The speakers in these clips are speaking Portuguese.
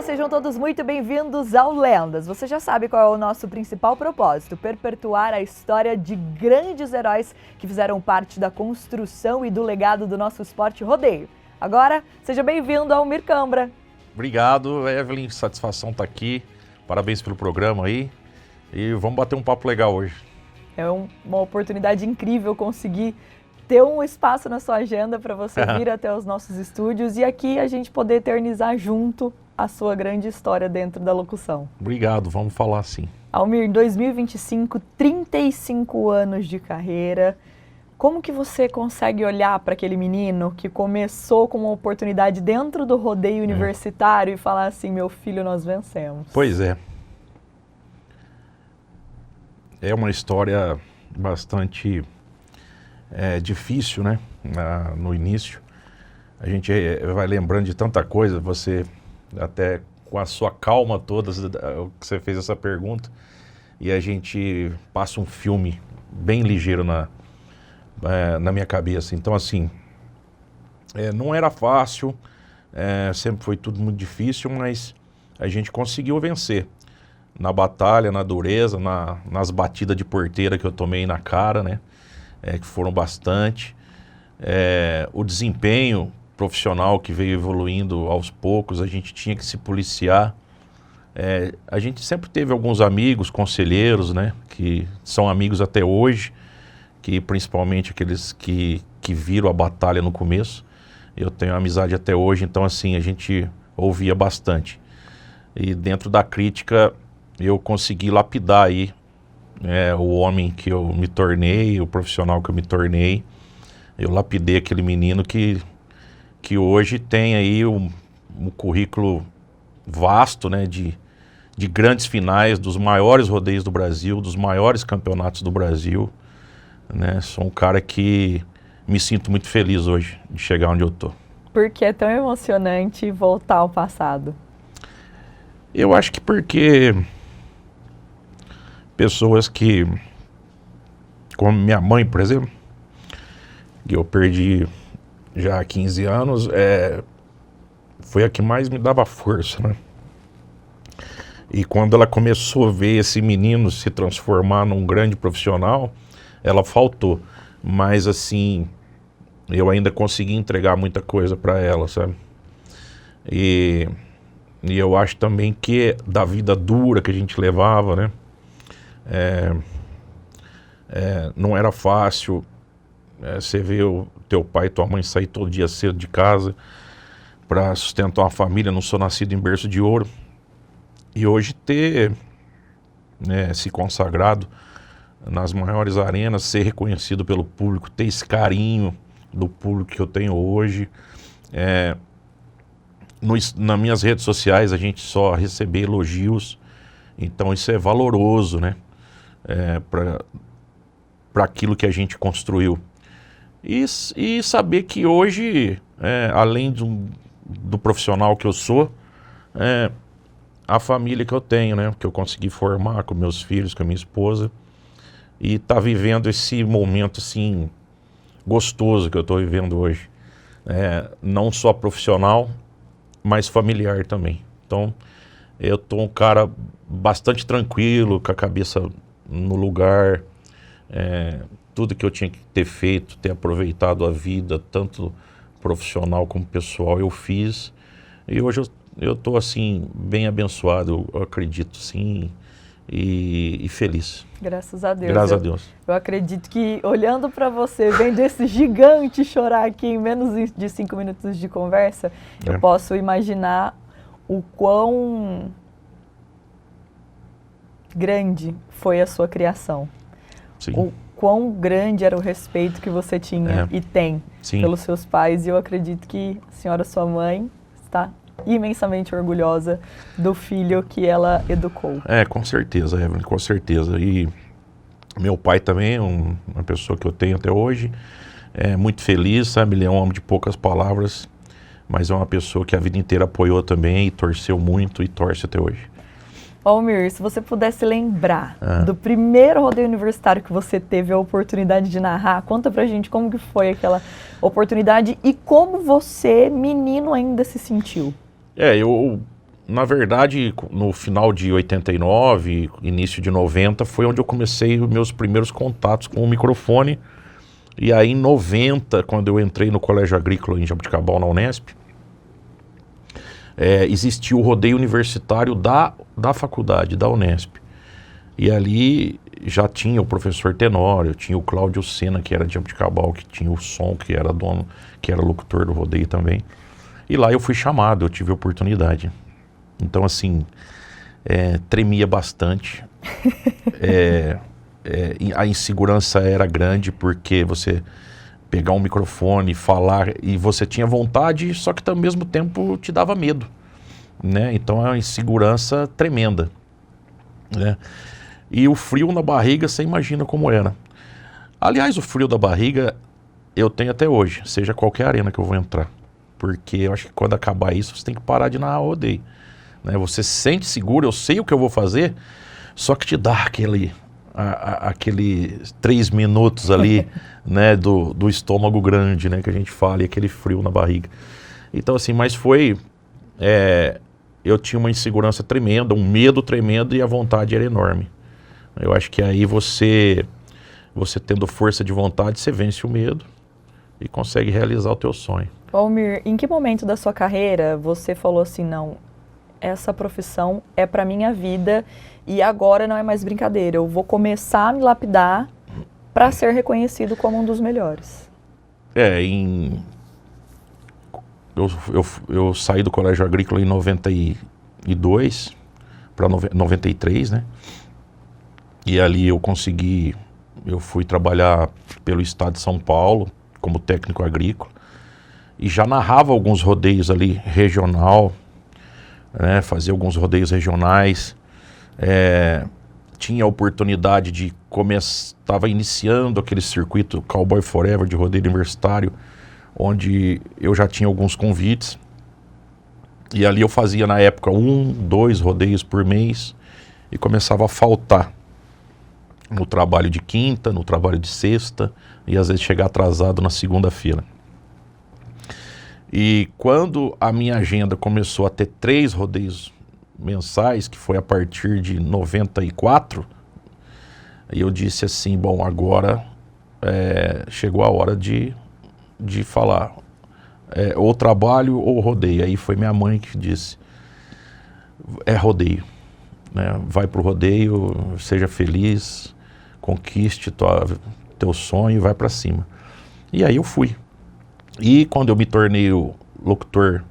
sejam todos muito bem-vindos ao Lendas. Você já sabe qual é o nosso principal propósito: perpetuar a história de grandes heróis que fizeram parte da construção e do legado do nosso esporte rodeio. Agora, seja bem-vindo ao Almir Cambra. Obrigado, Evelyn, satisfação estar aqui, parabéns pelo programa aí e vamos bater um papo legal hoje. É uma oportunidade incrível conseguir ter um espaço na sua agenda para você vir até os nossos estúdios e aqui a gente poder eternizar junto a sua grande história dentro da locução. Obrigado, vamos falar sim. Almir, em 2025, 35 anos de carreira, como que você consegue olhar para aquele menino que começou com uma oportunidade dentro do rodeio universitário e falar assim, meu filho, nós vencemos? Pois é. É uma história bastante difícil, né? No início. A gente vai lembrando de tanta coisa, você até com a sua calma toda, que você fez essa pergunta, e a gente passa um filme bem ligeiro na minha cabeça. Então, assim, não era fácil, sempre foi tudo muito difícil, mas a gente conseguiu vencer. Na batalha, na dureza, nas batidas de porteira que eu tomei na cara, né? Que foram bastante. O desempenho profissional que veio evoluindo aos poucos, a gente tinha que se policiar. A gente sempre teve alguns amigos, conselheiros, né? Que são amigos até hoje, que principalmente aqueles que viram a batalha no começo. Eu tenho amizade até hoje, então assim, a gente ouvia bastante. E dentro da crítica, eu consegui lapidar aí o homem que eu me tornei, o profissional que eu me tornei. Eu lapidei aquele menino que hoje tem aí um currículo vasto, né, de grandes finais, dos maiores rodeios do Brasil, dos maiores campeonatos do Brasil. Né? Sou um cara que me sinto muito feliz hoje de chegar onde eu tô. Por que é tão emocionante voltar ao passado? Eu acho que porque pessoas que, como minha mãe, por exemplo, que eu perdi já há 15 anos, foi a que mais me dava força, né? E quando ela começou a ver esse menino se transformar num grande profissional, ela faltou. Mas assim, eu ainda consegui entregar muita coisa para ela, sabe? E eu acho também que da vida dura que a gente levava, né? Não era fácil. Você vê o teu pai e tua mãe sair todo dia cedo de casa para sustentar uma família. Não sou nascido em berço de ouro. E hoje ter se consagrado nas maiores arenas, ser reconhecido pelo público, ter esse carinho do público que eu tenho hoje. Nas minhas redes sociais a gente só recebe elogios, então isso é valoroso, né? Para aquilo que a gente construiu. E saber que hoje, além do profissional que eu sou, a família que eu tenho, né? Que eu consegui formar com meus filhos, com a minha esposa, e tá vivendo esse momento assim gostoso que eu estou vivendo hoje. Não só profissional, mas familiar também. Então, eu tô um cara bastante tranquilo, com a cabeça no lugar. Tudo que eu tinha que ter feito, ter aproveitado a vida, tanto profissional como pessoal, eu fiz. E hoje eu tô assim, bem abençoado, eu acredito sim, e feliz. Graças a Deus. Graças a Deus. Eu acredito que, olhando para você, vendo esse gigante chorar aqui em menos de 5 minutos de conversa, eu posso imaginar o quão grande foi a sua criação. Sim. O quão grande era o respeito que você tinha e tem pelos seus pais. E eu acredito que a senhora, sua mãe, está imensamente orgulhosa do filho que ela educou. Com certeza, Evelyn, com certeza. E meu pai também é uma pessoa que eu tenho até hoje, muito feliz, sabe? Ele é um homem de poucas palavras, mas é uma pessoa que a vida inteira apoiou também e torceu muito e torce até hoje. Almir, se você pudesse lembrar do primeiro rodeio universitário que você teve a oportunidade de narrar, conta pra gente como que foi aquela oportunidade e como você, menino, ainda se sentiu. na verdade, no final de 89, início de 90, foi onde eu comecei os meus primeiros contatos com o microfone. E aí em 90, quando eu entrei no Colégio Agrícola em Jaboticabal, na Unesp, existia o rodeio universitário da faculdade, da Unesp. E ali já tinha o professor Tenório, tinha o Cláudio Sena, que era de Jaboticabal, que tinha o som, que era dono, que era locutor do rodeio também. E lá eu fui chamado, eu tive a oportunidade. Então, assim, tremia bastante. A insegurança era grande, porque você pegar um microfone, falar, e você tinha vontade, só que ao mesmo tempo te dava medo, né? Então é uma insegurança tremenda, né? E o frio na barriga, você imagina como era. Aliás, o frio da barriga eu tenho até hoje, seja qualquer arena que eu vou entrar. Porque eu acho que quando acabar isso, você tem que parar de narrar rodeio, né? Você se sente seguro, eu sei o que eu vou fazer, só que te dá aquele 3 minutos ali, né, do estômago grande, né, que a gente fala, e aquele frio na barriga. Então, assim, mas foi... eu tinha uma insegurança tremenda, um medo tremendo, e a vontade era enorme. Eu acho que aí você tendo força de vontade, você vence o medo e consegue realizar o teu sonho. Almir, em que momento da sua carreira você falou assim, não, essa profissão é para minha vida e agora não é mais brincadeira, eu vou começar a me lapidar para ser reconhecido como um dos melhores? Eu saí do Colégio Agrícola em 92 para 93, né? E ali eu fui trabalhar pelo estado de São Paulo como técnico agrícola e já narrava alguns rodeios ali regional, né? Fazia alguns rodeios regionais, tinha a oportunidade de estava iniciando aquele circuito Cowboy Forever de rodeio universitário, onde eu já tinha alguns convites, e ali eu fazia na época 1, 2 rodeios por mês, e começava a faltar no trabalho de quinta, no trabalho de sexta, e às vezes chegar atrasado na segunda-feira. E quando a minha agenda começou a ter 3 rodeios mensais, que foi a partir de 94, eu disse assim, bom, agora chegou a hora de falar, ou trabalho ou rodeio. Aí foi minha mãe que disse, rodeio, né? Vai pro rodeio, seja feliz, conquiste teu sonho e vai para cima. E aí eu fui. E quando eu me tornei o locutor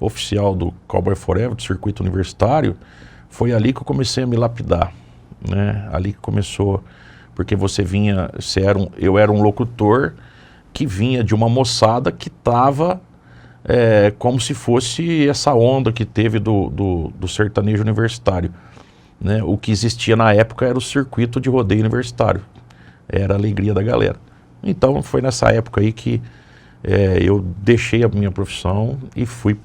oficial do Cowboy Forever, do circuito universitário, foi ali que eu comecei a me lapidar, né? Ali que começou, porque eu era um locutor que vinha de uma moçada que estava como se fosse essa onda que teve do sertanejo universitário, né? O que existia na época era o circuito de rodeio universitário, era a alegria da galera. Então foi nessa época aí que eu deixei a minha profissão e fui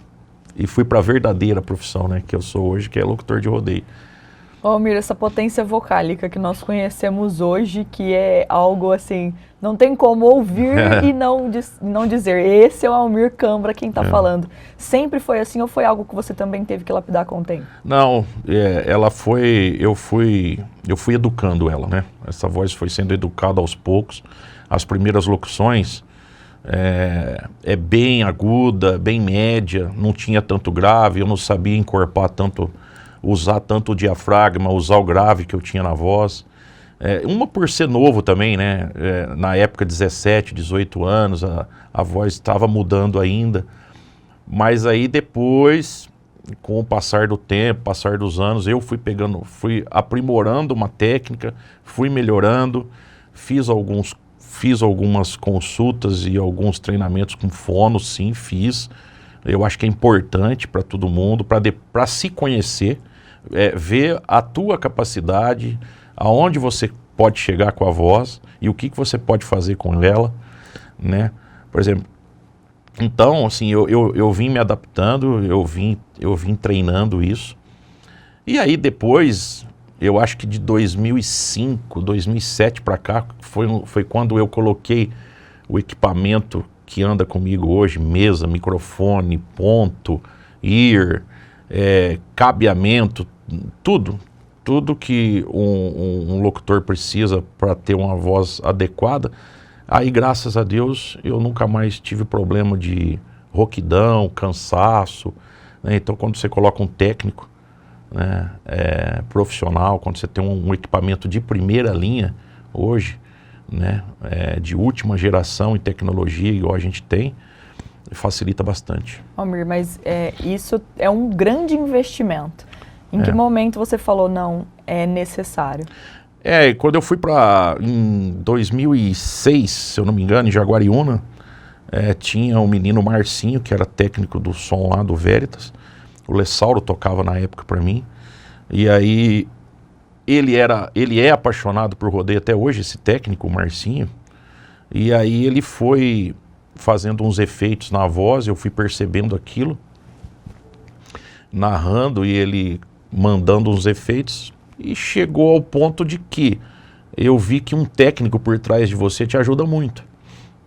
para a verdadeira profissão, né, que eu sou hoje, que é locutor de rodeio. Almir, essa potência vocálica que nós conhecemos hoje, que é algo assim, não tem como ouvir e não dizer, esse é o Almir Cambra quem está falando. Sempre foi assim ou foi algo que você também teve que lapidar com o tempo? Não, eu fui educando ela, né? Essa voz foi sendo educada aos poucos. As primeiras locuções bem aguda, bem média, não tinha tanto grave, eu não sabia encorpar tanto, usar tanto o diafragma, usar o grave que eu tinha na voz. Uma por ser novo também, né? Na época, 17, 18 anos, a voz estava mudando ainda. Mas aí depois, com o passar do tempo, passar dos anos, eu fui aprimorando uma técnica, fui melhorando, fiz algumas consultas e alguns treinamentos com fono, sim, fiz. Eu acho que é importante para todo mundo, para se conhecer, ver a tua capacidade, aonde você pode chegar com a voz e o que você pode fazer com ela, né? Por exemplo, então, assim, eu vim me adaptando, eu vim treinando isso. E aí depois, eu acho que de 2005, 2007 para cá, foi quando eu coloquei o equipamento que anda comigo hoje, mesa, microfone, ponto, ear, cabeamento, tudo que um locutor precisa para ter uma voz adequada. Aí, graças a Deus, eu nunca mais tive problema de rouquidão, cansaço, né? Então, quando você coloca um técnico, né, profissional, quando você tem um equipamento de primeira linha, hoje, né, de última geração em tecnologia, igual a gente tem, facilita bastante. Almir, mas isso é um grande investimento. Em que momento você falou, não, é necessário? Quando eu fui em 2006, se eu não me engano, em Jaguariúna, tinha um menino Marcinho, que era técnico do som lá do Veritas. O Lessauro tocava na época para mim. E aí, ele é apaixonado por rodeio até hoje, esse técnico, o Marcinho. E aí ele foi fazendo uns efeitos na voz, eu fui percebendo aquilo, narrando e ele mandando uns efeitos. E chegou ao ponto de que eu vi que um técnico por trás de você te ajuda muito,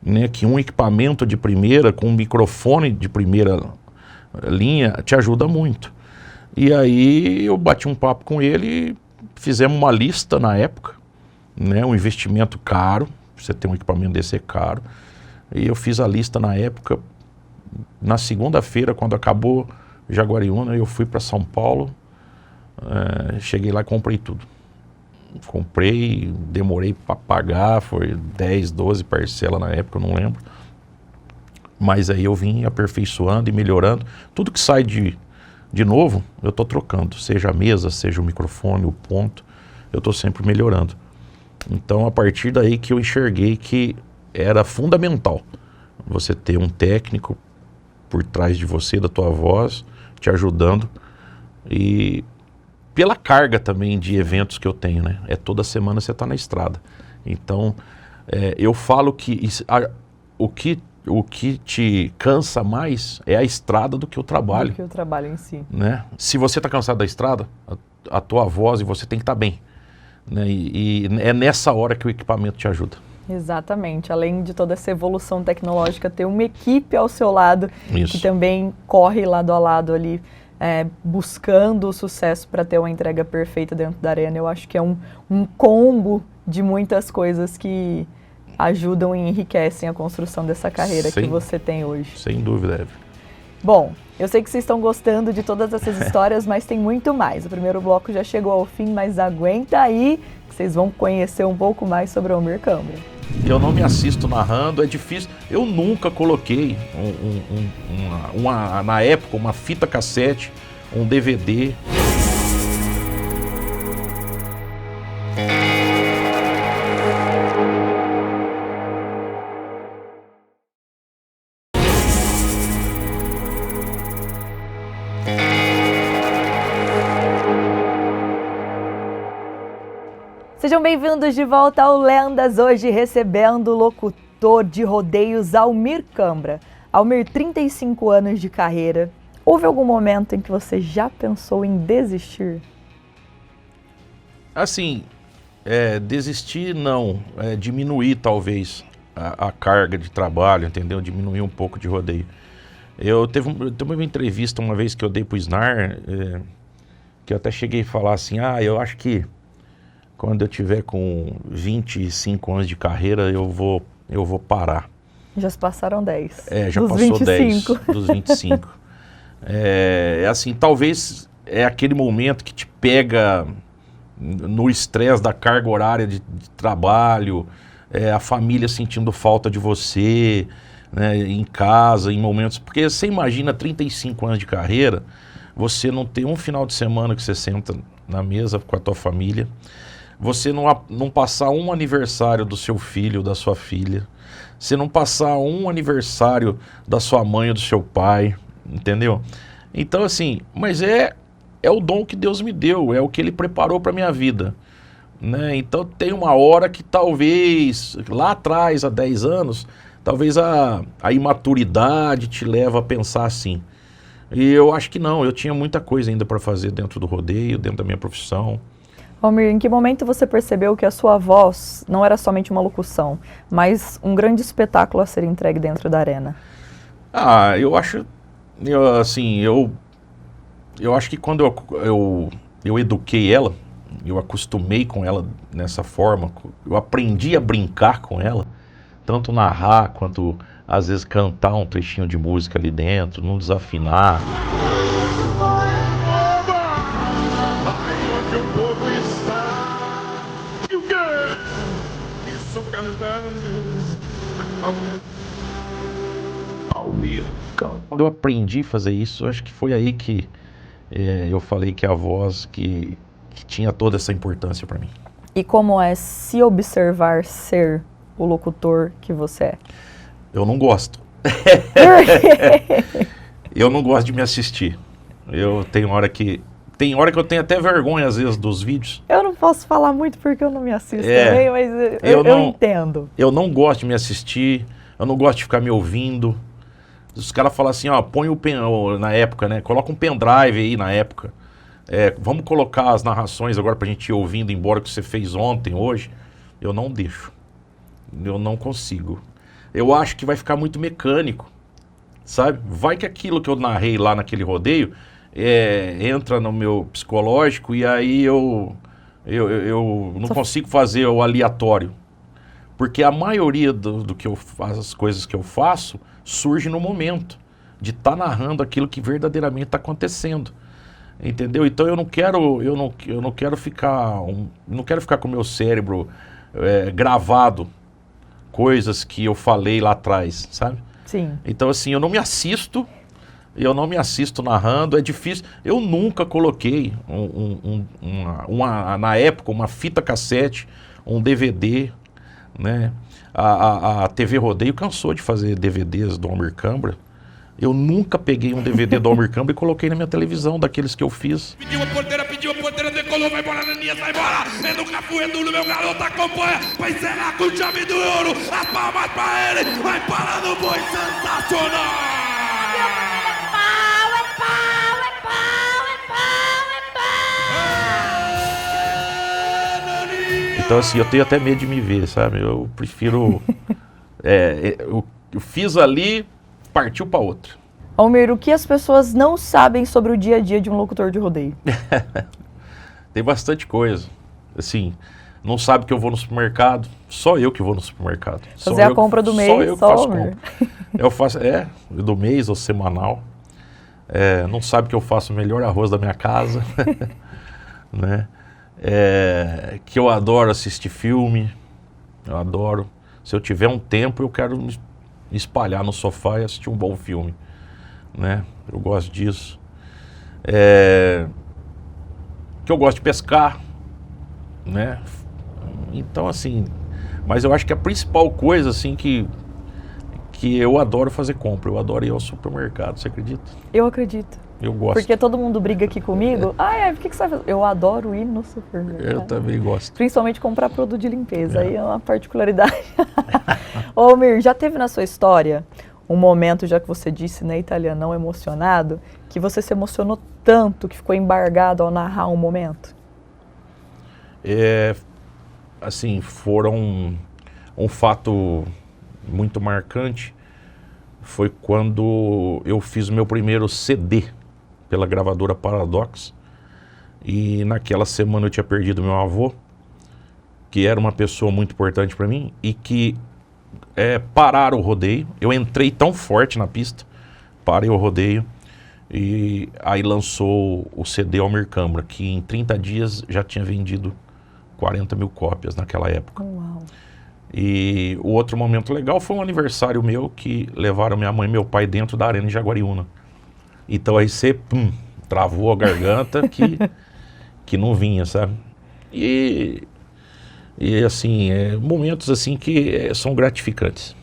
né? Que um equipamento de primeira, com um microfone de primeira linha, te ajuda muito. E aí eu bati um papo com ele, fizemos uma lista na época, né? Um investimento caro, você ter um equipamento desse é caro. E eu fiz a lista na época. Na segunda-feira, quando acabou Jaguariúna, eu fui para São Paulo. Cheguei lá e comprei tudo. Comprei, demorei para pagar, foi 10, 12 parcelas na época, eu não lembro. Mas aí eu vim aperfeiçoando e melhorando. Tudo que sai de novo, eu estou trocando. Seja a mesa, seja o microfone, o ponto, eu estou sempre melhorando. Então, a partir daí que eu enxerguei que era fundamental você ter um técnico por trás de você, da tua voz, te ajudando. E pela carga também de eventos que eu tenho, né? Toda semana você está na estrada. Então, eu falo que o que te cansa mais é a estrada do que o trabalho. Do que o trabalho em si. Né? Se você está cansado da estrada, a tua voz e você tem que estar bem. Né? E é nessa hora que o equipamento te ajuda. Exatamente. Além de toda essa evolução tecnológica, ter uma equipe ao seu lado Isso. que também corre lado a lado ali, buscando o sucesso para ter uma entrega perfeita dentro da arena. Eu acho que é um combo de muitas coisas que ajudam e enriquecem a construção dessa carreira que você tem hoje. Sem dúvida, Eve. Bom, eu sei que vocês estão gostando de todas essas histórias, mas tem muito mais. O primeiro bloco já chegou ao fim, mas aguenta aí, que vocês vão conhecer um pouco mais sobre o Almir Câmara. Eu não me assisto narrando, é difícil. Eu nunca coloquei na época uma fita cassete, um DVD. Sejam bem-vindos de volta ao Lendas, hoje recebendo o locutor de rodeios Almir Câmara. Almir, 35 anos de carreira. Houve algum momento em que você já pensou em desistir? Assim, desistir não, diminuir talvez a carga de trabalho, entendeu? Diminuir um pouco de rodeio. Eu teve uma entrevista uma vez que eu dei pro Snar, que eu até cheguei a falar assim, eu acho que quando eu tiver com 25 anos de carreira, eu vou parar. Já se passaram 10. Já dos passou 25. 10 dos 25. Assim, talvez é aquele momento que te pega no estresse da carga horária de trabalho, a família sentindo falta de você, né, em casa, em momentos... Porque você imagina 35 anos de carreira, você não ter um final de semana que você senta na mesa com a tua família, você não passar um aniversário do seu filho, da sua filha, você não passar um aniversário da sua mãe ou do seu pai, entendeu? Então, assim, mas é o dom que Deus me deu, é o que Ele preparou para minha vida, né? Então tem uma hora que talvez, lá atrás, há 10 anos, talvez a imaturidade te leva a pensar assim. E eu acho que não, eu tinha muita coisa ainda para fazer dentro do rodeio, dentro da minha profissão. Almir, em que momento você percebeu que a sua voz não era somente uma locução, mas um grande espetáculo a ser entregue dentro da arena? Eu acho, assim, Eu acho que quando eu eduquei ela, eu acostumei com ela nessa forma, eu aprendi a brincar com ela, tanto narrar quanto às vezes cantar um trechinho de música ali dentro, não desafinar. Quando eu aprendi a fazer isso, acho que foi aí que eu falei que a voz que tinha toda essa importância para mim. E como é se observar ser o locutor que você é? Eu não gosto. Eu não gosto de me assistir. Tem hora que eu tenho até vergonha às vezes dos vídeos. Eu não posso falar muito porque eu não me assisto também, mas eu entendo. Eu não gosto de me assistir, eu não gosto de ficar me ouvindo. Os caras falam assim, ó, põe na época, né? Coloca um pendrive aí na época. Vamos colocar as narrações agora pra gente ir ouvindo, embora que você fez ontem, hoje. Eu não deixo. Eu não consigo. Eu acho que vai ficar muito mecânico, sabe? Vai que aquilo que eu narrei lá naquele rodeio entra no meu psicológico e aí eu não consigo fazer o aleatório. Porque a maioria do que eu faço, as coisas que eu faço, surge no momento de estar narrando aquilo que verdadeiramente está acontecendo. Entendeu? Então eu não quero ficar com o meu cérebro gravado coisas que eu falei lá atrás, sabe? Sim. Então assim, eu não me assisto narrando, é difícil. Eu nunca coloquei na época uma fita cassete, um DVD, né? A TV Rodeio cansou de fazer DVDs do Almir Câmara. Eu nunca peguei um DVD do Almir Câmara e coloquei na minha televisão, daqueles que eu fiz. Pediu a porteira, decolou, vai embora, Neninha, sai embora. É no Cafu, é no meu garoto, acompanha. Vai encerrar com chave do ouro. As palmas pra ele, vai parar no boi, sensacional. Então assim, eu tenho até medo de me ver, sabe? Eu prefiro... eu fiz ali, partiu para outra. Almir, o que as pessoas não sabem sobre o dia a dia de um locutor de rodeio? Tem bastante coisa. Assim, não sabe que eu vou no supermercado, só eu que vou no supermercado. Fazer a compra do mês, só eu que faço Almir. compra. Eu faço, do mês ou semanal. Não sabe que eu faço o melhor arroz da minha casa. Né? Que eu adoro assistir filme, eu adoro. Se eu tiver um tempo, eu quero me espalhar no sofá e assistir um bom filme, né? Eu gosto disso. Que eu gosto de pescar, né? Então assim, mas eu acho que a principal coisa assim que eu adoro fazer compra, eu adoro ir ao supermercado, você acredita? Eu acredito. Eu gosto. Porque todo mundo briga aqui comigo. Por que você vai fazer? Eu adoro ir no supermercado. Eu também gosto. Principalmente comprar produto de limpeza. Aí é uma particularidade. Ô, Almir, já teve na sua história um momento, já que você disse, né, italianão emocionado, que você se emocionou tanto que ficou embargado ao narrar um momento? Assim, foram um fato muito marcante. Foi quando eu fiz o meu primeiro CD pela gravadora Paradox, e naquela semana eu tinha perdido meu avô, que era uma pessoa muito importante para mim, e que pararam o rodeio. Eu entrei tão forte na pista, parei o rodeio, e aí lançou o CD Almir Câmara, que em 30 dias já tinha vendido 40 mil cópias naquela época. Uau. E o outro momento legal foi um aniversário meu, que levaram minha mãe e meu pai dentro da arena de Jaguariúna. Então aí você, travou a garganta que não vinha, sabe? E assim, momentos assim que são gratificantes.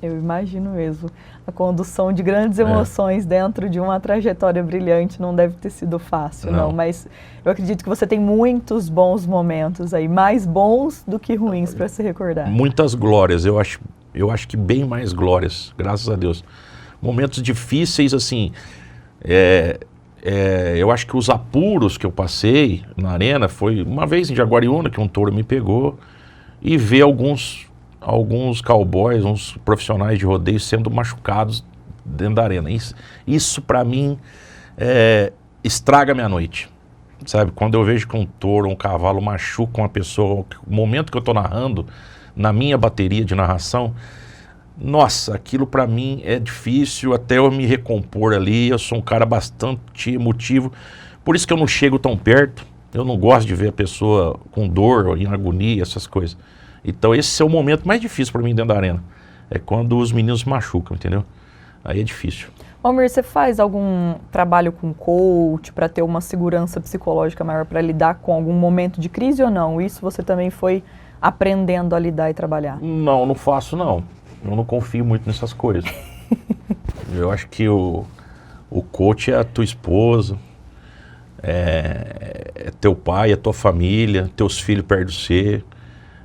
Eu imagino mesmo. A condução de grandes emoções dentro de uma trajetória brilhante não deve ter sido fácil, não. Mas eu acredito que você tem muitos bons momentos aí, mais bons do que ruins para se recordar. Muitas glórias, eu acho que bem mais glórias, graças a Deus. Momentos difíceis, assim, eu acho que os apuros que eu passei na arena foi uma vez em Jaguariúna, que um touro me pegou, e ver alguns cowboys, uns profissionais de rodeio sendo machucados dentro da arena. Isso para mim estraga a minha noite. Sabe, quando eu vejo que um touro, um cavalo machuca uma pessoa, o momento que eu tô narrando, na minha bateria de narração, nossa, aquilo pra mim é difícil até eu me recompor ali. Eu sou um cara bastante emotivo, por isso que eu não chego tão perto. Eu não gosto de ver a pessoa com dor ou em agonia, essas coisas. Então esse é o momento mais difícil pra mim dentro da arena. É quando os meninos se machucam, entendeu? Aí é difícil. Almir, você faz algum trabalho com coach para ter uma segurança psicológica maior para lidar com algum momento de crise ou não? Isso você também foi aprendendo a lidar e trabalhar? Não, não faço não. Eu não confio muito nessas coisas. Eu acho que o coach é a tua esposa, é teu pai, é tua família, teus filhos perto de você.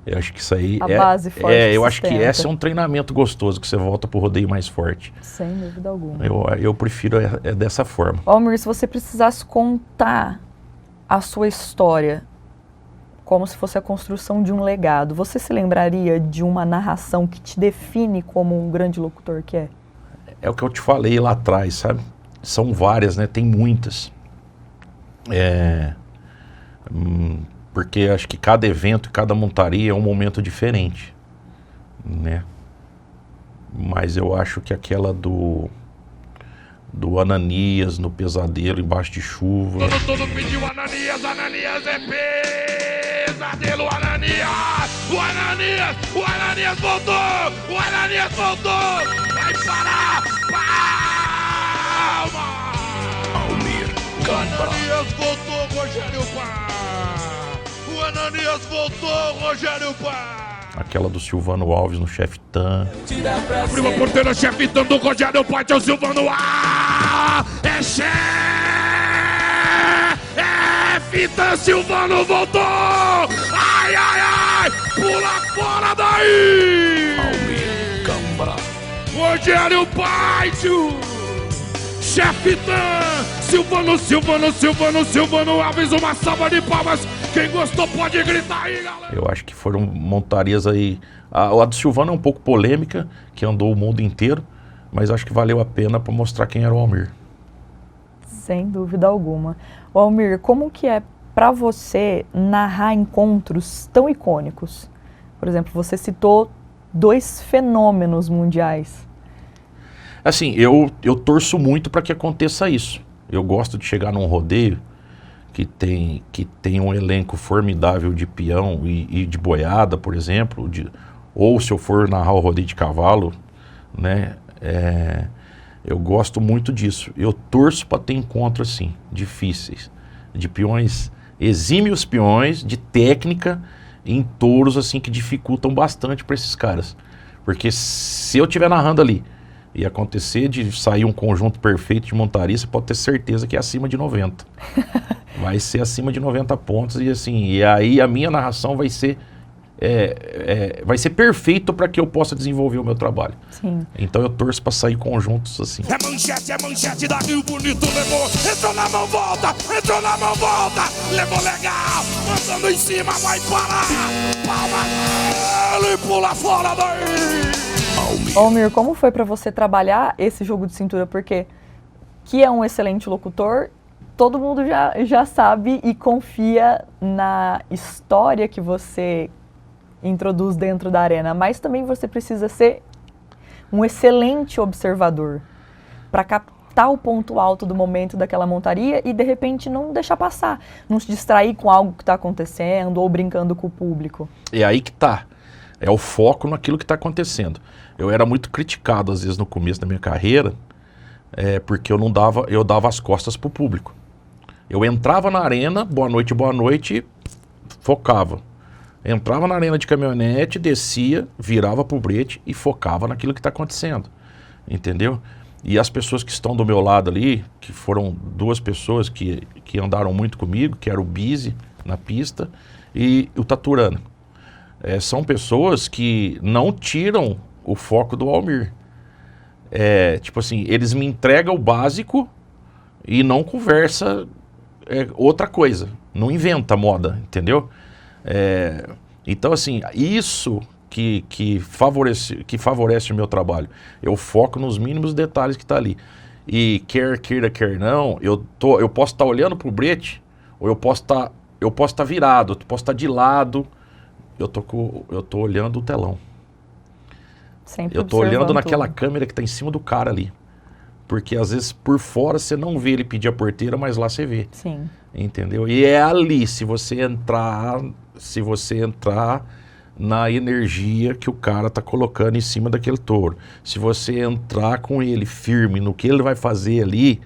Eu acho que isso aí a base forte eu acho que esse é um treinamento gostoso, que você volta pro rodeio mais forte. Sem dúvida alguma. Eu prefiro dessa forma. Almir, se você precisasse contar a sua história como se fosse a construção de um legado, você se lembraria de uma narração que te define como um grande locutor que é? É o que eu te falei lá atrás, sabe? São várias, né? Tem muitas. Porque acho que cada evento, cada montaria é um momento diferente, né? Mas eu acho que aquela do Ananias no pesadelo embaixo de chuva. Todo pediu Ananias, Ananias é pesadelo, Ananias! O Ananias voltou! O Ananias voltou! Vai parar! Palma! Almir O Gambra. Ananias voltou, Rogério Pá! O Ananias voltou, Rogério Pá! Aquela do Silvano Alves no Chefe Tan. Abriu a porteira, chefe do Rogério Pá, é o Silvano. É Tan, Silvano voltou! Ai, ai, ai! Pula fora daí! Almir Gambra. Rogério Paixo! Chefe Tan! Silvano Alves, uma salva de palmas! Quem gostou pode gritar aí, galera! Eu acho que foram montarias aí. A do Silvano é um pouco polêmica, que andou o mundo inteiro, mas acho que valeu a pena para mostrar quem era o Almir. Sem dúvida alguma. Ô, Almir, como que é para você narrar encontros tão icônicos? Por exemplo, você citou 2 fenômenos mundiais. Assim, eu torço muito para que aconteça isso. Eu gosto de chegar num rodeio que tem um elenco formidável de peão e de boiada, por exemplo, ou se eu for narrar o rodeio de cavalo, né? Eu gosto muito disso. Eu torço para ter encontros assim, difíceis, de peões, exímios peões, de técnica, em touros assim que dificultam bastante para esses caras. Porque se eu estiver narrando ali e acontecer de sair um conjunto perfeito de montaria, você pode ter certeza que é acima de 90. Vai ser acima de 90 pontos e assim, e aí a minha narração vai ser perfeito para que eu possa desenvolver o meu trabalho. Sim. Então eu torço para sair conjuntos assim. É manchete da Rio Bonito, levou, entrou na mão, volta, levou legal, mandando em cima, vai parar, palma, ele pula fora daí. Almir, como foi para você trabalhar esse jogo de cintura? Porque que é um excelente locutor, todo mundo já sabe e confia na história que você introduz dentro da arena, mas também você precisa ser um excelente observador para captar o ponto alto do momento daquela montaria e de repente não deixar passar, não se distrair com algo que está acontecendo ou brincando com o público. É aí que tá. É o foco naquilo que está acontecendo. Eu era muito criticado às vezes no começo da minha carreira, porque eu dava as costas pro público. Eu entrava na arena, boa noite, focava. Entrava na arena de caminhonete, descia, virava pro brete e focava naquilo que está acontecendo. Entendeu? E as pessoas que estão do meu lado ali, que foram 2 pessoas que andaram muito comigo, que era o Bizi na pista e o Taturana. São pessoas que não tiram o foco do Almir. Tipo assim, eles me entregam o básico e não conversa outra coisa. Não inventa moda, entendeu? Então assim, isso que favorece o meu trabalho. Eu foco nos mínimos detalhes que está ali. E quer não, eu posso estar olhando pro brete, ou eu posso estar virado, eu posso estar de lado, eu tô olhando o telão. Sempre Eu tô olhando observando naquela tudo. câmera que tá em cima do cara ali. Porque às vezes por fora você não vê ele pedir a porteira, mas lá você vê. Sim. Entendeu? E é ali, se você entrar na energia que o cara tá colocando em cima daquele touro. Se você entrar com ele firme no que ele vai fazer ali,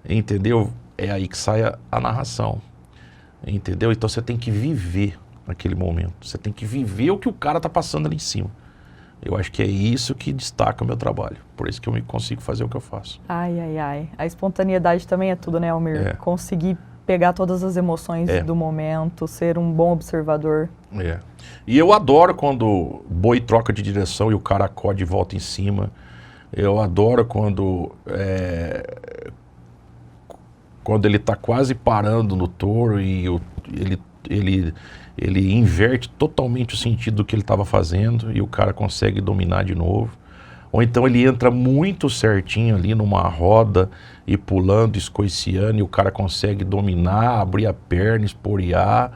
entendeu? É aí que sai a narração. Entendeu? Então você tem que viver naquele momento. Você tem que viver o que o cara tá passando ali em cima. Eu acho que é isso que destaca o meu trabalho. Por isso que eu consigo fazer o que eu faço. Ai, ai, ai. A espontaneidade também é tudo, né, Almir? É. Conseguir pegar todas as emoções do momento, ser um bom observador. É. E eu adoro quando o boi troca de direção e o cara acode e volta em cima. Eu adoro quando ele está quase parando no touro e ele inverte totalmente o sentido do que ele estava fazendo e o cara consegue dominar de novo. Ou então ele entra muito certinho ali numa roda e pulando, escoiciando, e o cara consegue dominar, abrir a perna, esporear,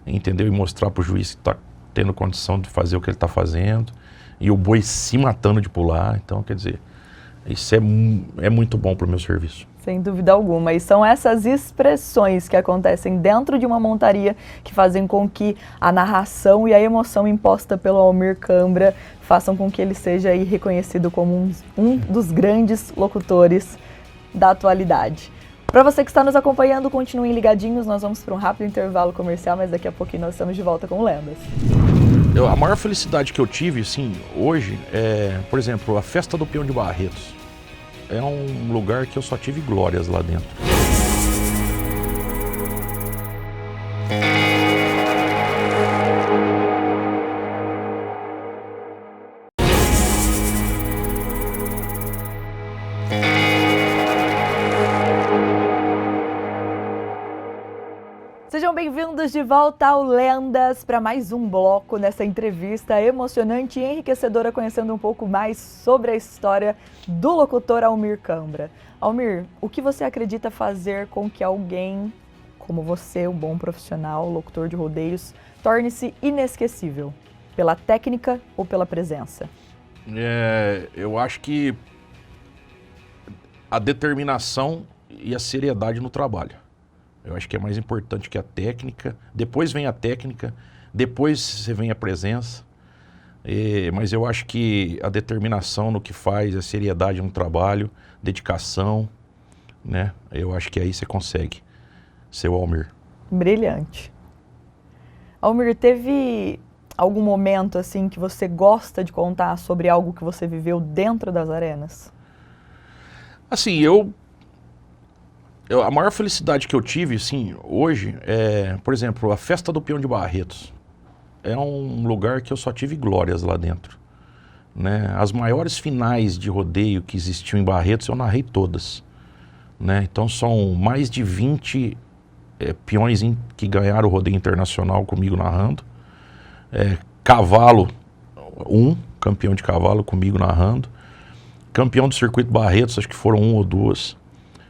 entendeu? E mostrar para o juiz que está tendo condição de fazer o que ele está fazendo. E o boi se matando de pular. Então, quer dizer, isso é muito bom para o meu serviço. Sem dúvida alguma. E são essas expressões que acontecem dentro de uma montaria que fazem com que a narração e a emoção imposta pelo Almir Cambra façam com que ele seja aí reconhecido como um dos grandes locutores da atualidade. Para você que está nos acompanhando, continuem ligadinhos. Nós vamos para um rápido intervalo comercial, mas daqui a pouquinho nós estamos de volta com Lendas. A maior felicidade que eu tive, assim, hoje, por exemplo, a Festa do Peão de Barretos. É um lugar que eu só tive glórias lá dentro. Sejam bem-vindos de volta ao Lendas para mais um bloco nessa entrevista emocionante e enriquecedora, conhecendo um pouco mais sobre a história do locutor Almir Cambra. Almir, o que você acredita fazer com que alguém como você, um bom profissional, locutor de rodeios, torne-se inesquecível? Pela técnica ou pela presença? Eu acho que a determinação e a seriedade no trabalho. Eu acho que é mais importante que a técnica. Depois vem a técnica, depois você vem a presença. Mas eu acho que a determinação no que faz, a seriedade no trabalho, dedicação, né? Eu acho que aí você consegue ser o Almir. Brilhante. Almir, teve algum momento assim que você gosta de contar sobre algo que você viveu dentro das arenas? Assim, a maior felicidade que eu tive, assim, hoje, por exemplo, a Festa do Peão de Barretos. É um lugar que eu só tive glórias lá dentro, né? As maiores finais de rodeio que existiam em Barretos, eu narrei todas, né? Então são mais de 20 peões que ganharam o rodeio internacional comigo narrando. Cavalo, campeão de cavalo comigo narrando. Campeão do circuito Barretos, acho que foram 1 ou 2.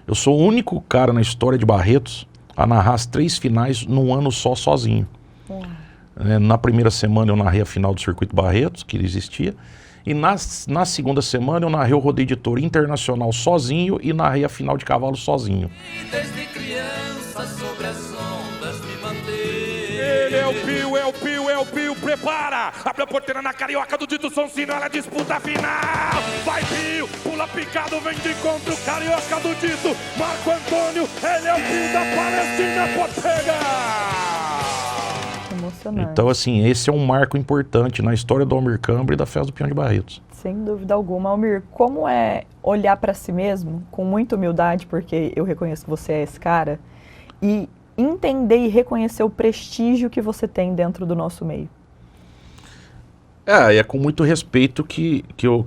Eu sou o único cara na história de Barretos a narrar as 3 finais num ano só, sozinho. Na primeira semana eu narrei a final do circuito Barretos, que existia, e na segunda semana eu narrei o rodeio de touro internacional sozinho e narrei a final de cavalo sozinho. Desde criança sobre as ondas me manter. Ele é o Pio, prepara! Abre a porteira na carioca do Dito Sonsino, ela disputa a final! Vai Pio, pula picado, vem de encontro, carioca do Dito, Marco Antônio, ele é o Pio da Palestina, pode pegar! Emocionante. Então, assim, esse é um marco importante na história do Almir Cambra e da Festa do Peão de Barretos. Sem dúvida alguma. Almir, como é olhar para si mesmo com muita humildade, porque eu reconheço que você é esse cara, e entender e reconhecer o prestígio que você tem dentro do nosso meio? É com muito respeito que eu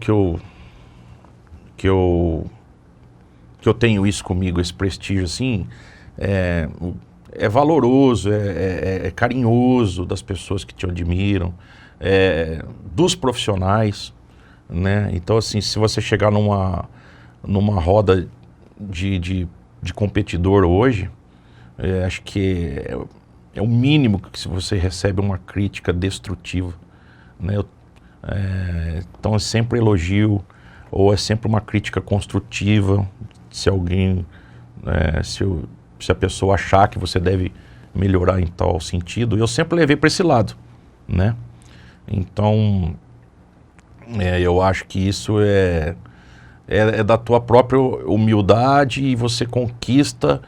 tenho isso comigo, esse prestígio, assim, é valoroso, é carinhoso das pessoas que te admiram, dos profissionais, né? Então, assim, se você chegar numa roda de competidor hoje, acho que é o mínimo que se você recebe uma crítica destrutiva, né? Então é sempre elogio, ou é sempre uma crítica construtiva, se alguém, se a pessoa achar que você deve melhorar em tal sentido, eu sempre levei para esse lado, né? Então, eu acho que isso é da tua própria humildade, e você conquista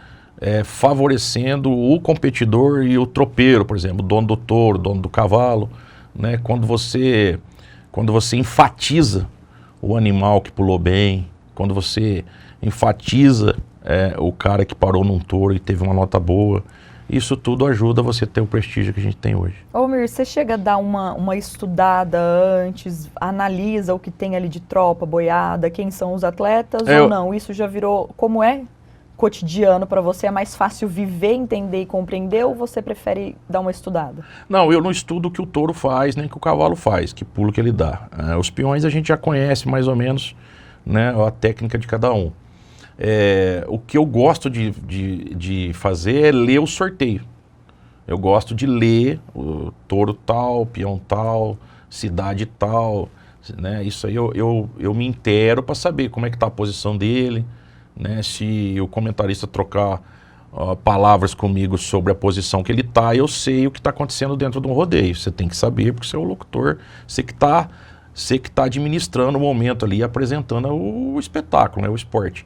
favorecendo o competidor e o tropeiro, por exemplo, o dono do touro, o dono do cavalo, né? Quando você enfatiza o animal que pulou bem, quando você enfatiza o cara que parou num touro e teve uma nota boa, isso tudo ajuda você a ter o prestígio que a gente tem hoje. Almir, você chega a dar uma estudada antes, analisa o que tem ali de tropa, boiada, quem são os atletas ou não? Isso já virou, como é cotidiano para você, é mais fácil viver, entender e compreender, ou você prefere dar uma estudada? Não, eu não estudo o que o touro faz, nem o que o cavalo faz, que pulo que ele dá. Os peões a gente já conhece mais ou menos, né, a técnica de cada um. O que eu gosto de fazer é ler o sorteio. Eu gosto de ler o touro tal, peão tal, cidade tal, né? Isso aí eu me inteiro para saber como é que está a posição dele, né? Se o comentarista trocar palavras comigo sobre a posição que ele está, eu sei o que está acontecendo dentro de um rodeio. Você tem que saber, porque você é o locutor, você que está administrando o momento ali, apresentando o espetáculo, né? O esporte.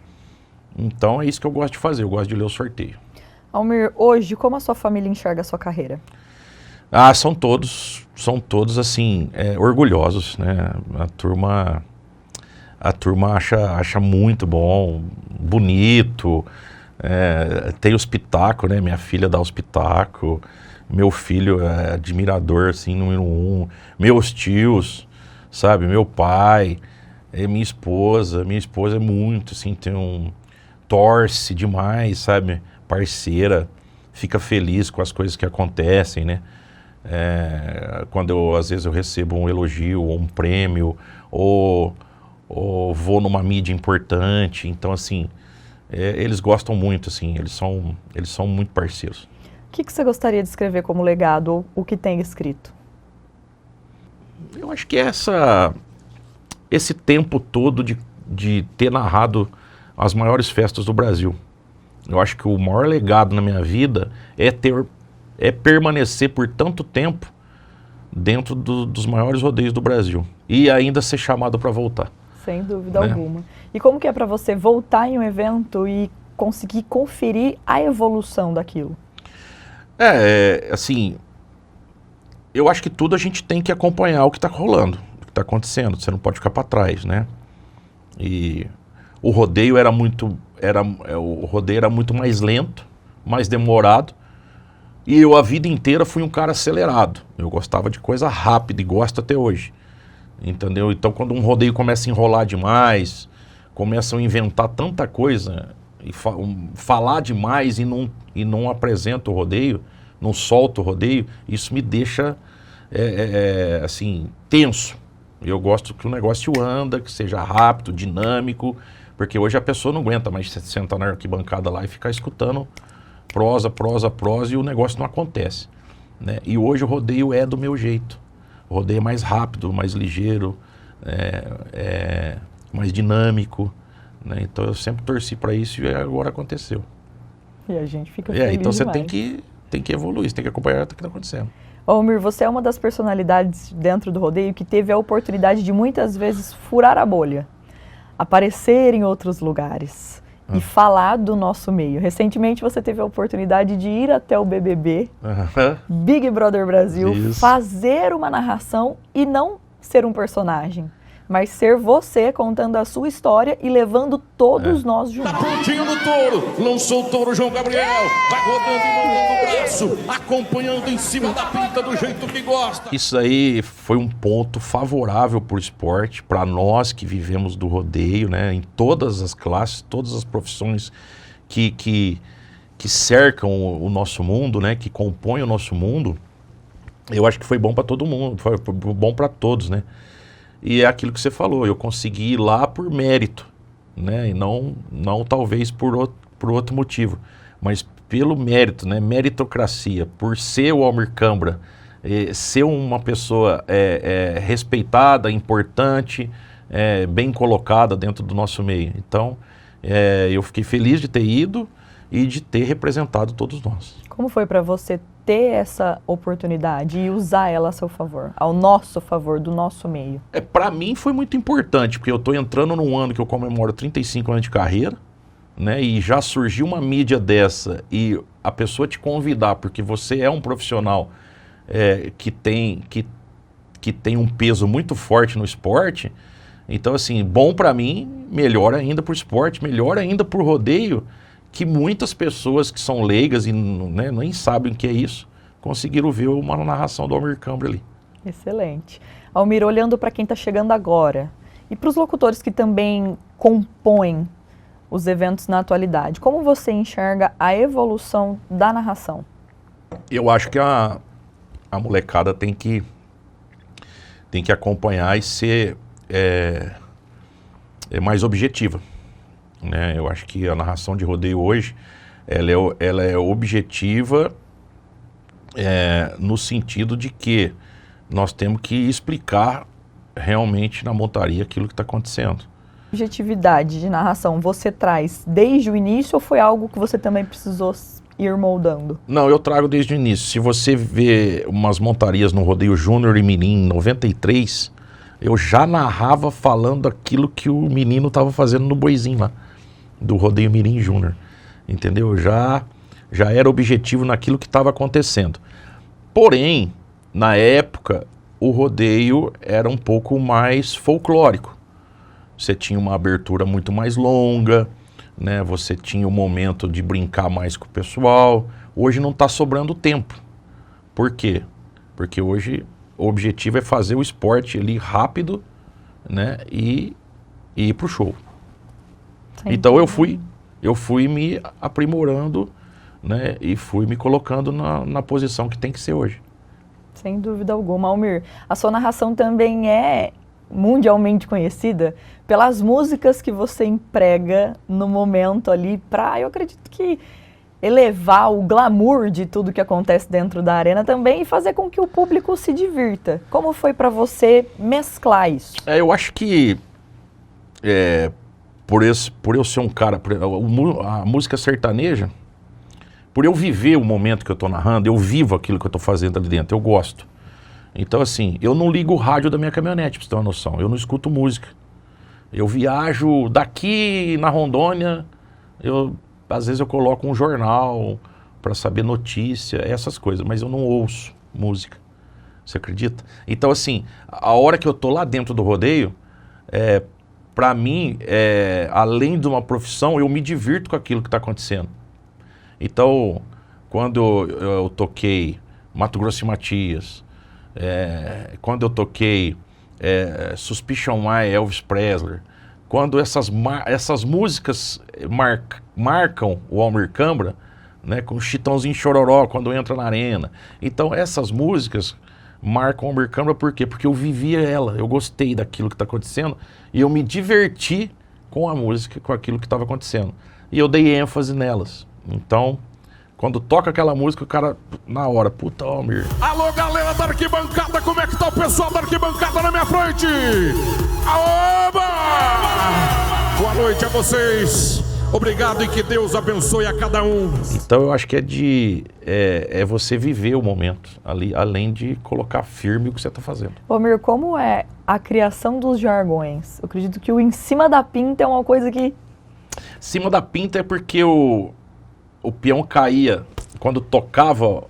Então é isso que eu gosto de fazer, eu gosto de ler o sorteio. Almir, hoje, como a sua família enxerga a sua carreira? São todos assim, orgulhosos, né? A turma acha muito bom, bonito, tem os pitacos, né? Minha filha dá os pitacos, meu filho é admirador, assim, número 1, meus tios, sabe? Meu pai, minha esposa é muito, assim, torce demais, sabe? Parceira, fica feliz com as coisas que acontecem, né? Quando às vezes eu recebo um elogio ou um prêmio, ou vou numa mídia importante, então assim, eles gostam muito, assim, eles são muito parceiros. O que você gostaria de escrever como legado, ou o que tem escrito? Eu acho que esse tempo todo de ter narrado as maiores festas do Brasil. Eu acho que o maior legado na minha vida é permanecer por tanto tempo dentro dos maiores rodeios do Brasil e ainda ser chamado para voltar. Sem dúvida alguma. E como que é para você voltar em um evento e conseguir conferir a evolução daquilo? Assim, eu acho que tudo a gente tem que acompanhar o que está rolando, o que está acontecendo. Você não pode ficar para trás, né? E o rodeio era muito mais lento, mais demorado, e eu a vida inteira fui um cara acelerado. Eu gostava de coisa rápida e gosto até hoje, entendeu? Então quando um rodeio começa a enrolar demais, começam a inventar tanta coisa, e falar demais e não apresenta o rodeio, não solta o rodeio, isso me deixa assim, tenso. Eu gosto que o negócio anda, que seja rápido, dinâmico, porque hoje a pessoa não aguenta mais sentar na arquibancada lá e ficar escutando prosa, e o negócio não acontece, né? E hoje o rodeio é do meu jeito. O rodeio é mais rápido, mais ligeiro, mais dinâmico, né? Então eu sempre torci para isso e agora aconteceu. E a gente fica feliz então você demais. tem que evoluir, você tem que acompanhar o que está acontecendo. Almir, você é uma das personalidades dentro do rodeio que teve a oportunidade de muitas vezes furar a bolha, aparecer em outros lugares e falar do nosso meio. Recentemente você teve a oportunidade de ir até o BBB, Big Brother Brasil, Isso. fazer uma narração e não ser um personagem, mas ser você contando a sua história e levando todos nós juntos. Tá prontinho no touro, lançou o touro João Gabriel, vai rodando e mandando o braço, acompanhando em cima da pinta do jeito que gosta. Isso aí foi um ponto favorável para o esporte, para nós que vivemos do rodeio, né? Em todas as classes, todas as profissões que cercam o nosso mundo, né? Que compõem o nosso mundo. Eu acho que foi bom para todo mundo, foi bom para todos, né? E é aquilo que você falou, eu consegui ir lá por mérito, né? E não talvez por outro motivo, mas pelo mérito, né? Meritocracia, por ser o Almir Câmara, ser uma pessoa respeitada, importante, bem colocada dentro do nosso meio. Então, eu fiquei feliz de ter ido e de ter representado todos nós. Como foi para você ter essa oportunidade e usar ela a seu favor, ao nosso favor, do nosso meio? Para mim foi muito importante, porque eu estou entrando num ano que eu comemoro 35 anos de carreira, né? E já surgiu uma mídia dessa e a pessoa te convidar, porque você é um profissional que tem um peso muito forte no esporte. Então, assim, bom para mim, melhor ainda para o esporte, melhor ainda para o rodeio, que muitas pessoas que são leigas e né, nem sabem o que é isso, conseguiram ver uma narração do Almir Câmara ali. Excelente. Almir, olhando para quem está chegando agora e para os locutores que também compõem os eventos na atualidade, como você enxerga a evolução da narração? Eu acho que a molecada tem que acompanhar e ser mais objetiva, né? Eu acho que a narração de rodeio hoje ela é objetiva no sentido de que nós temos que explicar realmente na montaria aquilo que está acontecendo. Objetividade de narração você traz desde o início ou foi algo que você também precisou ir moldando? Não, eu trago desde o início. Se você vê umas montarias no Rodeio Júnior e Mirim em 93, eu já narrava falando aquilo que o menino estava fazendo no boizinho lá, do Rodeio Mirim Júnior, entendeu? Já era objetivo naquilo que estava acontecendo. Porém, na época, o rodeio era um pouco mais folclórico. Você tinha uma abertura muito mais longa, né? Você tinha o momento de brincar mais com o pessoal. Hoje não está sobrando tempo. Por quê? Porque hoje o objetivo é fazer o esporte ali rápido, né? E ir para o show. Sim. Então eu fui me aprimorando, né? E fui me colocando na posição que tem que ser hoje. Sem dúvida alguma. Almir, a sua narração também é mundialmente conhecida pelas músicas que você emprega no momento ali para, eu acredito que, elevar o glamour de tudo que acontece dentro da arena também e fazer com que o público se divirta. Como foi para você mesclar isso? Eu acho que por eu ser um cara, a música sertaneja, por eu viver o momento que eu estou narrando, eu vivo aquilo que eu estou fazendo ali dentro, eu gosto. Então, assim, eu não ligo o rádio da minha caminhonete, pra você ter uma noção. Eu não escuto música. Eu viajo daqui na Rondônia, às vezes eu coloco um jornal para saber notícia, essas coisas, mas eu não ouço música. Você acredita? Então, assim, a hora que eu tô lá dentro do rodeio, para mim, além de uma profissão, eu me divirto com aquilo que está acontecendo. Então, quando eu toquei Mato Grosso e Matias, quando eu toquei Suspicion Why, Elvis Presley, quando essas músicas marcam o Almir Câmara, né, com o Chitãozinho Chororó, quando entra na arena. Então essas músicas marcam o Almir Câmara por quê? Porque eu vivia ela, eu gostei daquilo que está acontecendo e eu me diverti com a música, com aquilo que estava acontecendo. E eu dei ênfase nelas. Então, quando toca aquela música, o cara, na hora, puta, Almir. Alô, galera da arquibancada, como é que tá o pessoal da arquibancada na minha frente? Aoba! Boa noite a vocês. Obrigado e que Deus abençoe a cada um. Então, eu acho que é você viver o momento ali, além de colocar firme o que você está fazendo. Almir, como é a criação dos jargões? Eu acredito que o em cima da pinta é uma coisa que... Em cima da pinta é porque o peão caía quando tocava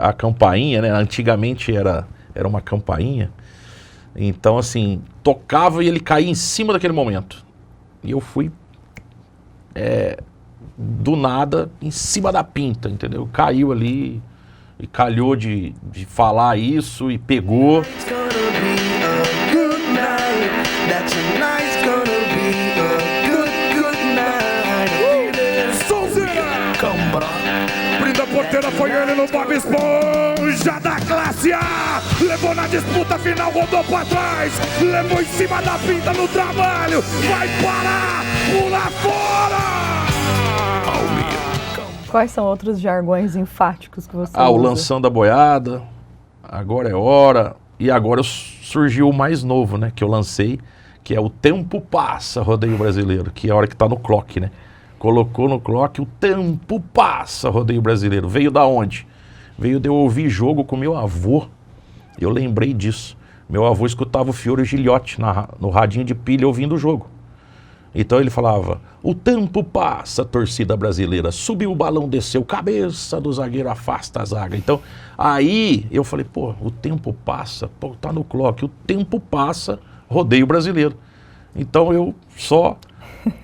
a campainha, né? Antigamente era uma campainha. Então, assim, tocava e ele caía em cima daquele momento. E eu fui, do nada, em cima da pinta, entendeu? Caiu ali e calhou de falar isso e pegou. Porteira foi ele no Bob Esponja da classe. distância. Levou na disputa final, rodou pra trás. Levou em cima da pinta no trabalho. Vai parar, pula fora. Quais são outros jargões enfáticos que você o usa? lançando a boiada, agora é hora. E agora surgiu o mais novo, né, que eu lancei, que é o tempo passa, rodeio brasileiro, que é a hora que tá no clock, né? Colocou no clock, o tempo passa, rodeio brasileiro. Veio da onde? Veio de eu ouvir jogo com meu avô. Eu lembrei disso. Meu avô escutava o Fiore Gilhote no radinho de pilha ouvindo o jogo. Então ele falava, o tempo passa, torcida brasileira, subiu o balão, desceu, cabeça do zagueiro, afasta a zaga. Então, aí eu falei, pô, o tempo passa, pô, tá no clock, o tempo passa, rodeio brasileiro. Então eu só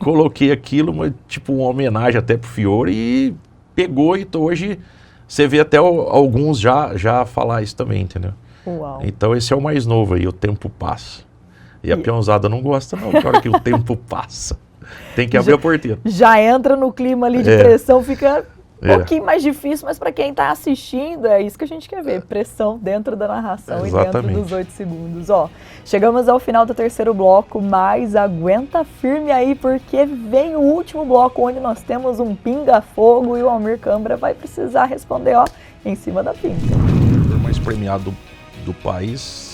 coloquei aquilo, tipo uma homenagem até pro Fiore e pegou, e hoje você vê até alguns já falar isso também, entendeu? Uau. Então esse é o mais novo aí, o tempo passa. E a peãozada não gosta não, porque a hora que o tempo passa, tem que abrir a porteira. Já entra no clima ali de pressão, fica um pouquinho mais difícil, mas para quem está assistindo, é isso que a gente quer ver, pressão dentro da narração e dentro dos 8 segundos. Ó, chegamos ao final do terceiro bloco, mas aguenta firme aí, porque vem o último bloco, onde nós temos um pinga-fogo e o Almir Câmara vai precisar responder, ó, em cima da pinta. O mais premiado do país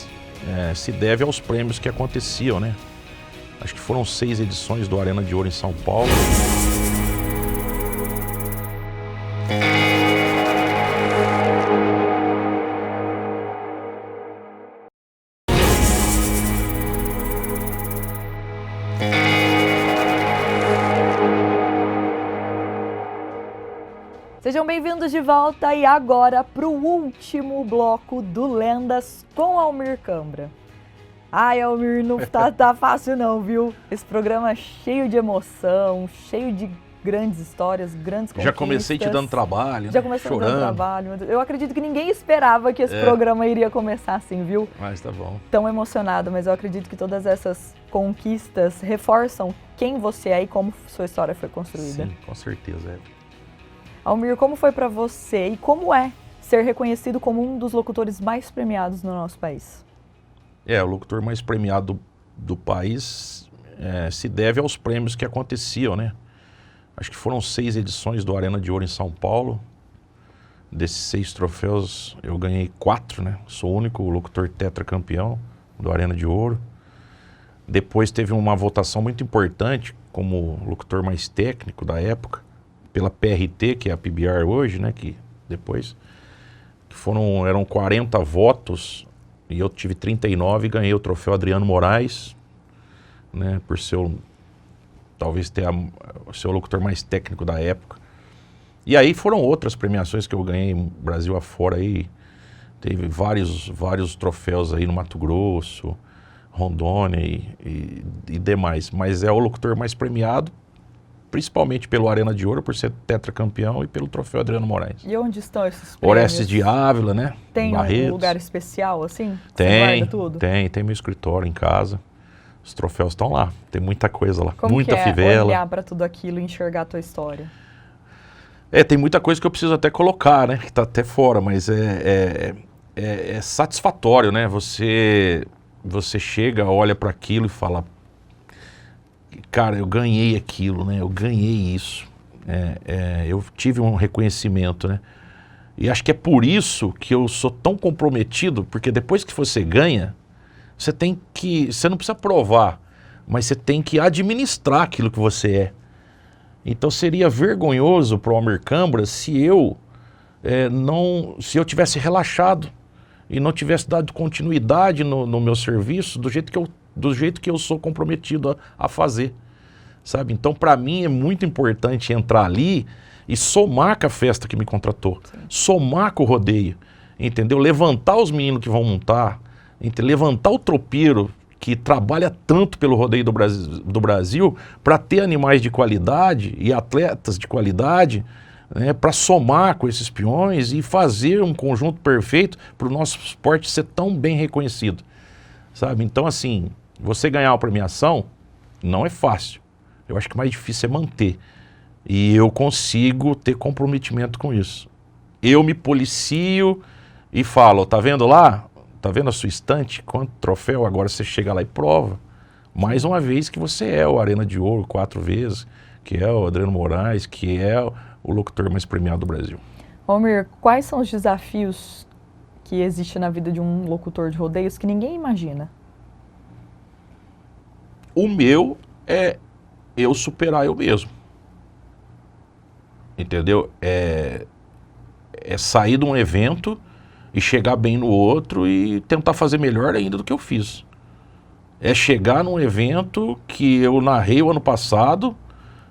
se deve aos prêmios que aconteciam, né? Acho que foram 6 edições do Arena de Ouro em São Paulo. Sejam bem-vindos de volta e agora para o último bloco do Lendas com Almir Câmara. Ai, Almir, não tá fácil não, viu? Esse programa é cheio de emoção, cheio de grandes histórias, grandes conquistas. Já comecei te dando trabalho, Já comecei te dando trabalho. Eu acredito que ninguém esperava que esse programa iria começar assim, viu? Mas tá bom. Tão emocionado, mas eu acredito que todas essas conquistas reforçam quem você é e como sua história foi construída. Sim, com certeza. Almir, como foi para você e como é ser reconhecido como um dos locutores mais premiados no nosso país? O locutor mais premiado do país se deve aos prêmios que aconteciam, né? Acho que foram 6 edições do Arena de Ouro em São Paulo. Desses 6 troféus eu ganhei 4, né? Sou o único locutor tetracampeão do Arena de Ouro. Depois teve uma votação muito importante como locutor mais técnico da época, pela PRT, que é a PBR hoje, né, que depois, eram 40 votos, e eu tive 39 e ganhei o troféu Adriano Moraes, né, por talvez ser o locutor mais técnico da época. E aí foram outras premiações que eu ganhei Brasil afora aí, teve vários troféus aí no Mato Grosso, Rondônia e demais, mas é o locutor mais premiado, principalmente pelo Arena de Ouro, por ser tetracampeão, e pelo troféu Adriano Moraes. E onde estão esses prêmios? Orestes de Ávila, né? Tem Barretos. Um lugar especial, assim? Tem, você guarda tudo? tem meu escritório em casa. Os troféus estão lá, tem muita coisa lá, Como muita que é fivela. olhar para tudo aquilo e enxergar a tua história? Tem muita coisa que eu preciso até colocar, né? Que tá até fora, mas é satisfatório, né? Você chega, olha para aquilo e fala, cara, eu ganhei aquilo, né? Eu ganhei isso. Eu tive um reconhecimento, né? E acho que é por isso que eu sou tão comprometido, porque depois que você ganha, você não precisa provar, mas você tem que administrar aquilo que você é. Então seria vergonhoso para o Almir Câmara se eu tivesse relaxado e não tivesse dado continuidade no meu serviço do jeito que eu sou comprometido a fazer, sabe? Então, para mim, é muito importante entrar ali e somar com a festa que me contratou, somar com o rodeio, entendeu? Levantar os meninos que vão montar, levantar o tropeiro que trabalha tanto pelo rodeio do Brasil para ter animais de qualidade e atletas de qualidade, né, para somar com esses peões e fazer um conjunto perfeito para o nosso esporte ser tão bem reconhecido, sabe? Então, assim, você ganhar uma premiação não é fácil. Eu acho que o mais difícil é manter. E eu consigo ter comprometimento com isso. Eu me policio, e falo, tá vendo lá? Tá vendo a sua estante? Quanto troféu? Agora você chega lá e prova. Mais uma vez que você é o Arena de Ouro 4 vezes, que é o Adriano Moraes, que é o locutor mais premiado do Brasil. Almir, quais são os desafios que existem na vida de um locutor de rodeios que ninguém imagina? O meu é eu superar eu mesmo. Entendeu? É sair de um evento e chegar bem no outro e tentar fazer melhor ainda do que eu fiz. É chegar num evento que eu narrei o ano passado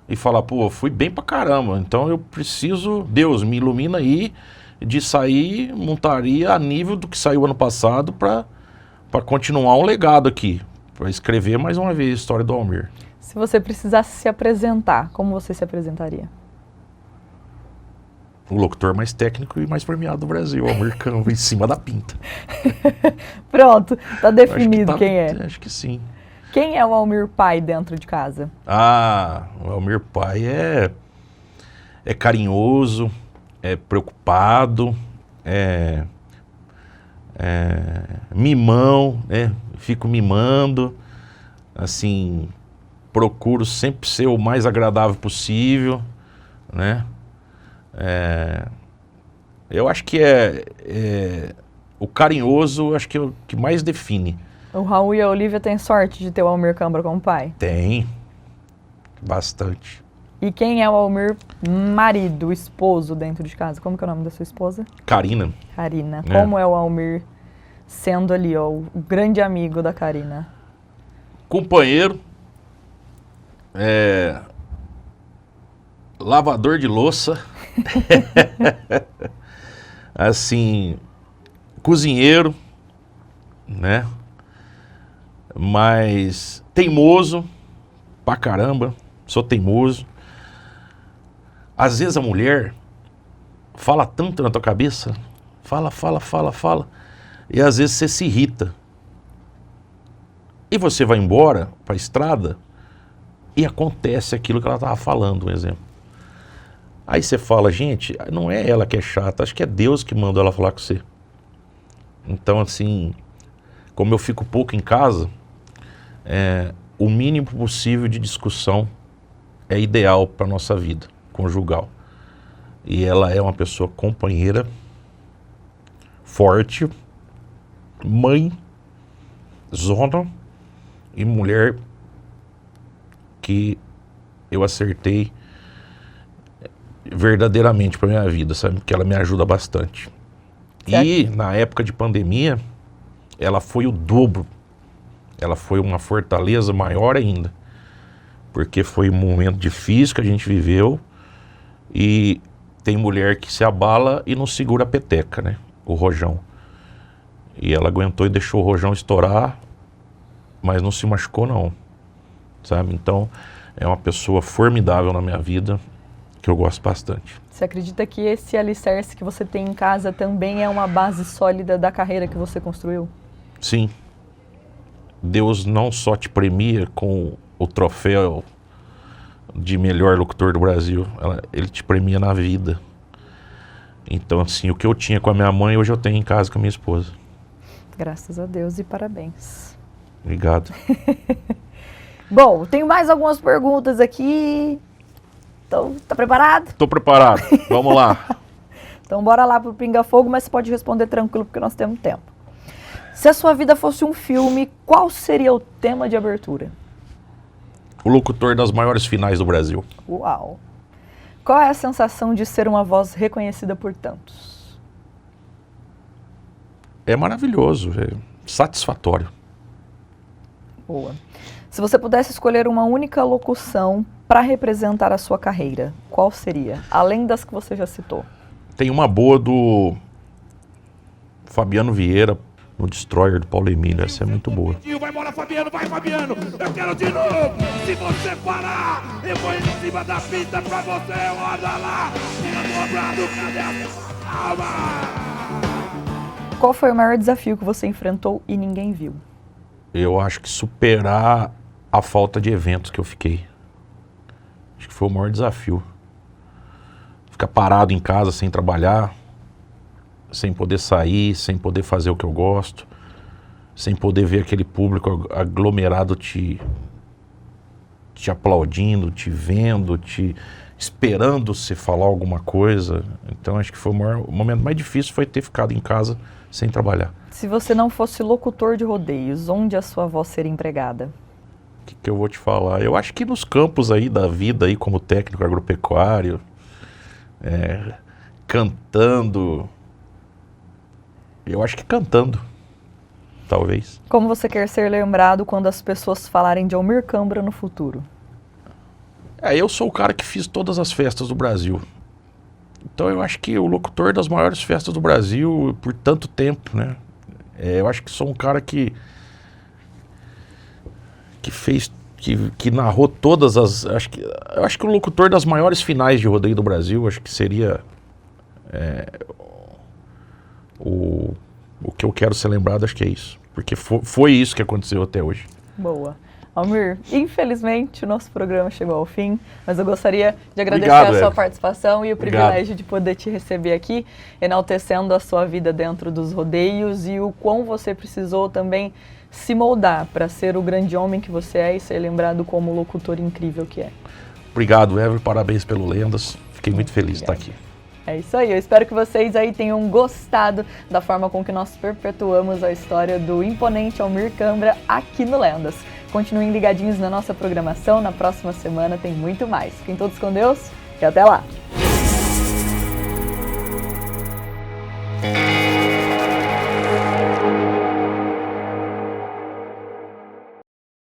e falar, pô, fui bem pra caramba, então eu preciso, Deus, me ilumina aí de sair montaria a nível do que saiu ano passado pra continuar um legado aqui, pra escrever mais uma vez a história do Almir. Se você precisasse se apresentar, como você se apresentaria? O locutor mais técnico e mais premiado do Brasil, Almir Câmara, em cima da pinta. Pronto, tá Acho que definido quem é. Acho que sim. Quem é o Almir pai dentro de casa? Ah, o Almir pai é carinhoso, é preocupado, mimão, né? Fico mimando, assim, procuro sempre ser o mais agradável possível, né? Eu acho que o carinhoso, acho que é o que mais define. O Raul e a Olivia têm sorte de ter o Almir Câmara como pai. Tem, bastante. E quem é o Almir marido, esposo dentro de casa? Como que é o nome da sua esposa? Karina. Karina. Como é o Almir sendo ali, ó, o grande amigo da Karina? Companheiro, lavador de louça, assim, cozinheiro, né? Mas teimoso pra caramba, sou teimoso. Às vezes a mulher fala tanto na tua cabeça, fala, e às vezes você se irrita. E você vai embora pra estrada e acontece aquilo que ela estava falando, um exemplo. Aí você fala, gente, não é ela que é chata, acho que é Deus que mandou ela falar com você. Então, assim, como eu fico pouco em casa, o mínimo possível de discussão é ideal para a nossa vida conjugal. E ela é uma pessoa companheira, forte, mãe, zona e mulher que eu acertei verdadeiramente para minha vida, sabe? Porque ela me ajuda bastante. Certo. E na época de pandemia, ela foi o dobro. Ela foi uma fortaleza maior ainda. Porque foi um momento difícil que a gente viveu e tem mulher que se abala e não segura a peteca, né? O rojão. E ela aguentou e deixou o rojão estourar, mas não se machucou não, sabe? Então, é uma pessoa formidável na minha vida, que eu gosto bastante. Você acredita que esse alicerce que você tem em casa também é uma base sólida da carreira que você construiu? Sim. Deus não só te premia com o troféu de melhor locutor do Brasil, ele te premia na vida. Então, assim, o que eu tinha com a minha mãe, hoje eu tenho em casa com a minha esposa. Graças a Deus e parabéns. Obrigado. Bom, tenho mais algumas perguntas aqui. Então, tá preparado? Tô preparado. Vamos lá. Então, bora lá pro Pinga Fogo, mas você pode responder tranquilo, porque nós temos tempo. Se a sua vida fosse um filme, qual seria o tema de abertura? O locutor das maiores finais do Brasil. Uau! Qual é a sensação de ser uma voz reconhecida por tantos? É maravilhoso, é satisfatório. Boa. Se você pudesse escolher uma única locução para representar a sua carreira, qual seria? Além das que você já citou. Tem uma boa do Fabiano Vieira, no Destroyer do Paulo Emílio. Essa é muito boa. Vai embora, Fabiano, vai, Fabiano. Eu quero de novo. Se você parar, eu vou em cima da pista pra você. Olha lá. Dobrado, cadê a palma? Qual foi o maior desafio que você enfrentou e ninguém viu? Eu acho que superar a falta de eventos que eu fiquei. Acho que foi o maior desafio. Ficar parado em casa sem trabalhar, sem poder sair, sem poder fazer o que eu gosto, sem poder ver aquele público aglomerado te aplaudindo, te vendo, te esperando você falar alguma coisa. Então acho que foi o momento mais difícil foi ter ficado em casa sem trabalhar. Se você não fosse locutor de rodeios, onde a sua voz seria empregada? O que eu vou te falar? Eu acho que nos campos aí da vida, aí, como técnico agropecuário, cantando. Eu acho que cantando, talvez. Como você quer ser lembrado quando as pessoas falarem de Almir Cambra no futuro? Eu sou o cara que fiz todas as festas do Brasil. Então eu acho que o locutor das maiores festas do Brasil por tanto tempo, né? Eu acho que sou um cara que fez, que narrou todas as... Eu acho que o locutor das maiores finais de rodeio do Brasil, acho que seria o que eu quero ser lembrado, acho que é isso. Porque foi isso que aconteceu até hoje. Boa. Almir, infelizmente o nosso programa chegou ao fim, mas eu gostaria de agradecer Obrigado, a sua Eve. participação e o Obrigado. privilégio de poder te receber aqui, enaltecendo a sua vida dentro dos rodeios e o quão você precisou também se moldar para ser o grande homem que você é e ser lembrado como o locutor incrível que é. Obrigado, Ever. Parabéns pelo Lendas. Fiquei muito feliz de estar aqui. É isso aí, eu espero que vocês aí tenham gostado da forma com que nós perpetuamos a história do imponente Almir Cambra aqui no Lendas. Continuem ligadinhos na nossa programação, na próxima semana tem muito mais. Fiquem todos com Deus e até lá!